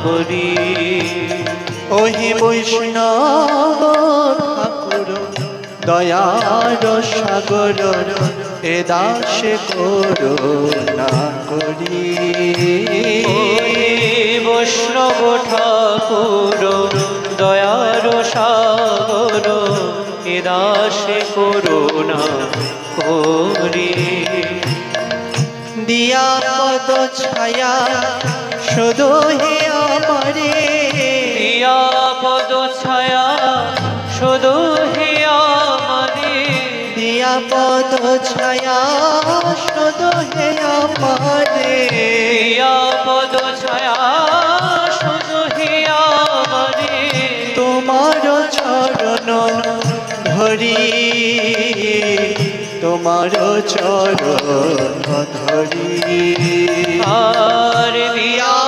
করি। ওহে বৈষ্ণব ঠাকুর দয়ার সাগর এ দাসে করুণা করি। ওহে বৈষ্ণব ঠাকুর দয়ার সাগর এ দাসে করুণা করি। দিয়া পদ ছায়া শুধু হে আমারে, দিয়া পদ ছায়া শুধু হে আমারে। দিয়া পদ ছায়া শুধু হে আমারে, দিয়া পদ ছায়া শুধু হে আমারে। তোমার চরণ ধরি, তোমার চরণ ধরি। আর দিয়া